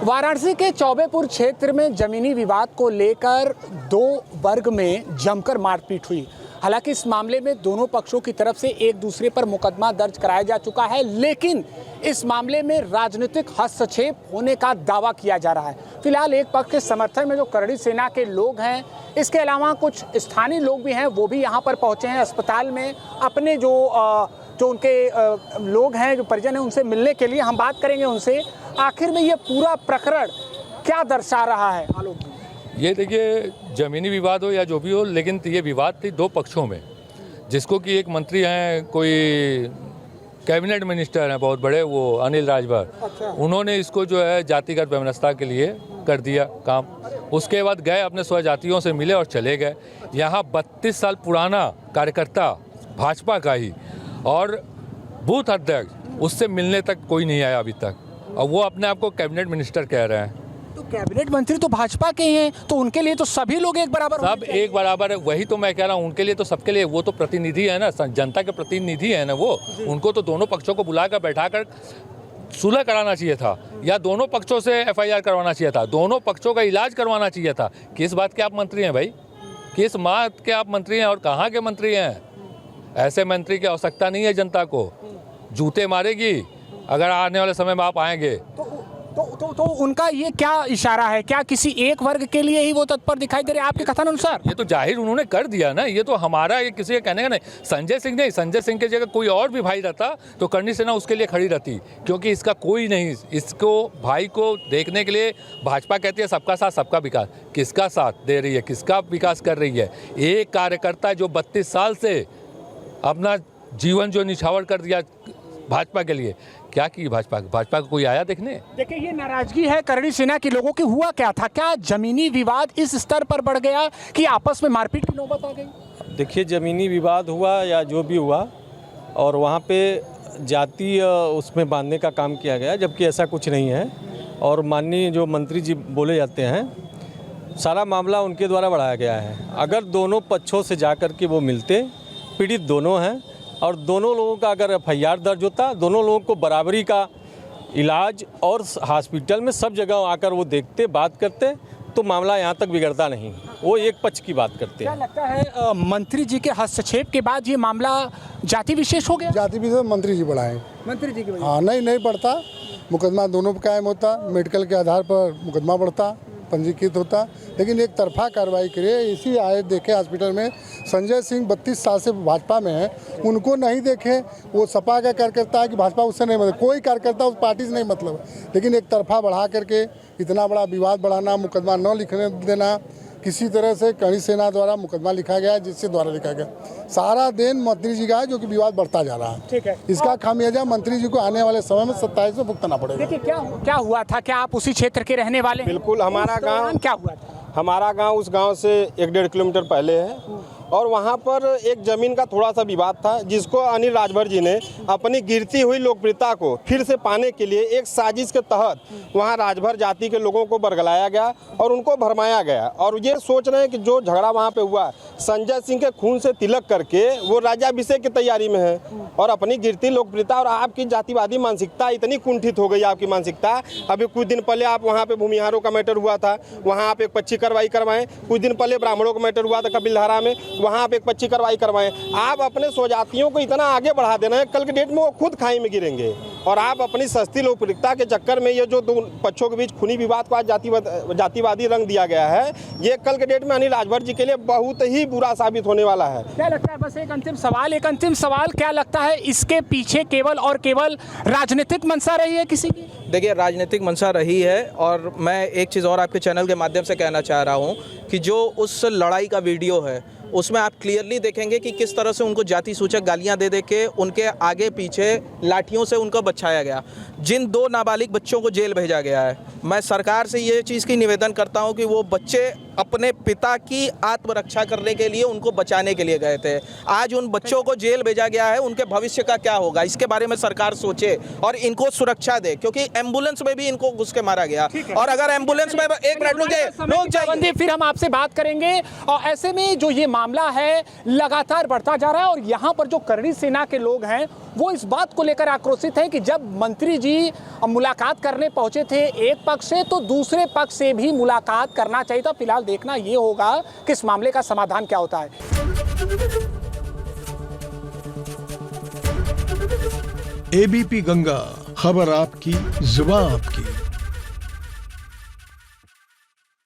वाराणसी के चौबेपुर क्षेत्र में जमीनी विवाद को लेकर दो वर्ग में जमकर मारपीट हुई। हालांकि इस मामले में दोनों पक्षों की तरफ से एक दूसरे पर मुकदमा दर्ज कराया जा चुका है, लेकिन इस मामले में राजनीतिक हस्तक्षेप होने का दावा किया जा रहा है। फिलहाल एक पक्ष के समर्थन में जो करणी सेना के लोग हैं, इसके अलावा कुछ स्थानीय लोग भी हैं, वो भी यहाँ पर पहुँचे हैं अस्पताल में अपने जो उनके लोग हैं, जो परिजन हैं, उनसे मिलने के लिए। हम बात करेंगे उनसे। आखिर में ये पूरा प्रकरण क्या दर्शा रहा है? आलोक जी, ये देखिए, ज़मीनी विवाद हो या जो भी हो, लेकिन ये विवाद थी दो पक्षों में, जिसको कि एक मंत्री हैं, कोई कैबिनेट मिनिस्टर हैं बहुत बड़े, वो अनिल राजभर। अच्छा। उन्होंने इसको जो है जातिगत व्यवस्था के लिए कर दिया काम। उसके बाद गए अपने स्वजातियों से मिले और चले गए। यहाँ 32 साल पुराना कार्यकर्ता भाजपा का ही और बूथ अध्यक्ष, उससे मिलने तक कोई नहीं आया अभी तक, और वो अपने आप को कैबिनेट मिनिस्टर कह रहे हैं। तो कैबिनेट मंत्री तो भाजपा के ही हैं, तो उनके लिए तो सभी लोग एक बराबर सब एक बराबर है। वही तो मैं कह रहा हूँ, उनके लिए तो सबके लिए, वो तो प्रतिनिधि है ना, जनता के प्रतिनिधि है ना वो। उनको तो दोनों पक्षों को बुलाकर बैठाकर सुलह कराना चाहिए था, या दोनों पक्षों से FIR करवाना चाहिए था, दोनों पक्षों का इलाज करवाना चाहिए था। किस बात के आप मंत्री हैं भाई? किस बात के आप मंत्री हैं और कहाँ के मंत्री हैं? ऐसे मंत्री की आवश्यकता नहीं है। जनता को जूते मारेगी अगर आने वाले समय में आप आएंगे। तो उनका ये क्या इशारा है? क्या किसी एक वर्ग के लिए ही वो तत्पर दिखाई दे रहे हैं आपके कथन अनुसार? ये तो जाहिर उन्होंने कर दिया ना। ये तो हमारा, ये किसी के कहने का नहीं। संजय सिंह नहीं, संजय सिंह की जगह कोई और भी भाई रहता तो करणी सेना उसके लिए खड़ी रहती, क्योंकि इसका कोई नहीं। इसको भाई को देखने के लिए भाजपा कहती है सबका साथ सबका विकास। किसका साथ दे रही है? किसका विकास कर रही है? एक कार्यकर्ता जो 32 साल से अपना जीवन जो निछावर कर दिया भाजपा के लिए, क्या की भाजपा को कोई आया देखने? देखिए, ये नाराजगी है करणी सेना के लोगों की। हुआ क्या था? क्या जमीनी विवाद इस स्तर पर बढ़ गया कि आपस में मारपीट की नौबत आ गई? देखिए, ज़मीनी विवाद हुआ या जो भी हुआ, और वहाँ पे जातीय उसमें बांधने का काम किया गया, जबकि ऐसा कुछ नहीं है। और माननीय जो मंत्री जी बोले जाते हैं, सारा मामला उनके द्वारा बढ़ाया गया है। अगर दोनों पक्षों से जा कर के वो मिलते, पीड़ित दोनों हैं, और दोनों लोगों का अगर FIR दर्ज होता, दोनों लोगों को बराबरी का इलाज और हॉस्पिटल में सब जगह आकर वो देखते, बात करते, तो मामला यहाँ तक बिगड़ता नहीं। वो एक पक्ष की बात करते क्या हैं। लगता है मंत्री जी के हस्तक्षेप के बाद ये मामला जाति विशेष हो गया? जाति विशेष मंत्री जी बढ़ाए। मंत्री जी की हाँ, नहीं बढ़ता। मुकदमा दोनों पर कायम होता, मेडिकल के आधार पर मुकदमा बढ़ता, पंजीकृत होता, लेकिन एक तरफा कार्रवाई करे। इसी आए देखे हॉस्पिटल में संजय सिंह 32 साल से भाजपा में है, उनको नहीं देखे। वो सपा का कार्यकर्ता है कि भाजपा उससे नहीं मतलब, कोई कार्यकर्ता उस पार्टी से नहीं मतलब, लेकिन एक तरफा बढ़ा करके इतना बड़ा विवाद बढ़ाना, मुकदमा न लिखने देना, किसी तरह से करणी सेना द्वारा मुकदमा लिखा गया, जिससे द्वारा लिखा गया। सारा दिन मंत्री जी का है, जो कि विवाद बढ़ता जा रहा है। ठीक है, इसका खामियाजा मंत्री जी को आने वाले समय में 27 में भुगतना पड़ेगा। देखिए, क्या हुआ था? क्या आप उसी क्षेत्र के रहने वाले हैं? बिल्कुल, हमारा गांव क्या हुआ था? हमारा गांव उस गांव से 1-1.5 किलोमीटर पहले है, और वहां पर एक ज़मीन का थोड़ा सा विवाद था, जिसको अनिल राजभर जी ने अपनी गिरती हुई लोकप्रियता को फिर से पाने के लिए एक साजिश के तहत वहां राजभर जाति के लोगों को बरगलाया गया और उनको भरमाया गया। और ये सोच रहे हैं कि जो झगड़ा वहां पे हुआ, संजय सिंह के खून से तिलक करके वो राज्याभिषेक की तैयारी में है, और अपनी गिरती लोकप्रियता और आपकी जातिवादी मानसिकता इतनी कुंठित हो गई। आपकी मानसिकता, अभी कुछ दिन पहले आप वहाँ पे भूमिहारों का मैटर हुआ था, वहाँ आप एक पक्षी कार्रवाई करवाएं। कुछ दिन पहले ब्राह्मणों का मैटर हुआ था कपिलधारा में, वहाँ आप एक पक्षी कार्रवाई करवाएं। आप अपने स्वजातियों को इतना आगे बढ़ा देना है, कल के डेट में वो खुद खाई में गिरेंगे। और आप अपनी सस्ती लोकप्रियता के चक्कर में ये जो दो पक्षों के बीच खूनी विवाद को आज जातिवादी रंग दिया गया है, ये कल के डेट में अनिल राजभर जी के लिए बहुत ही बुरा साबित होने वाला है। क्या लगता है, बस एक अंतिम सवाल, क्या लगता है इसके पीछे केवल और केवल राजनीतिक मंशा रही है किसी की? देखिए, राजनीतिक मंशा रही है, और मैं एक चीज़ और आपके चैनल के माध्यम से कहना चाह रहा हूँ कि जो उस लड़ाई का वीडियो है, उसमें आप क्लियरली देखेंगे कि किस तरह से उनको जाति सूचक गालियां दे के उनके आगे पीछे लाठियों से उनको बचाया गया। जिन 2 नाबालिग बच्चों को जेल भेजा गया है, मैं सरकार से ये चीज़ की निवेदन करता हूं कि वो बच्चे अपने पिता की आत्मरक्षा करने के लिए, उनको बचाने के लिए गए थे। आज उन बच्चों को जेल भेजा गया है, उनके भविष्य का क्या होगा, इसके बारे में सरकार सोचे और इनको सुरक्षा दे, क्योंकि एम्बुलेंस में भी इनको घुस के मारा गया। और अगर एम्बुलेंस में एक मिनट रुक जाइए, फिर हम आपसे बात करेंगे। और ऐसे में जो ये मामला है लगातार बढ़ता जा रहा है, और यहाँ पर जो करणी सेना के लोग हैं वो इस बात को लेकर आक्रोशित है कि जब मंत्री जी मुलाकात करने पहुंचे थे एक पक्ष से, तो दूसरे पक्ष से भी मुलाकात करना चाहिए था। फिलहाल देखना ये होगा कि इस मामले का समाधान क्या होता है। एबीपी गंगा, खबर आपकी, जुबान आपकी।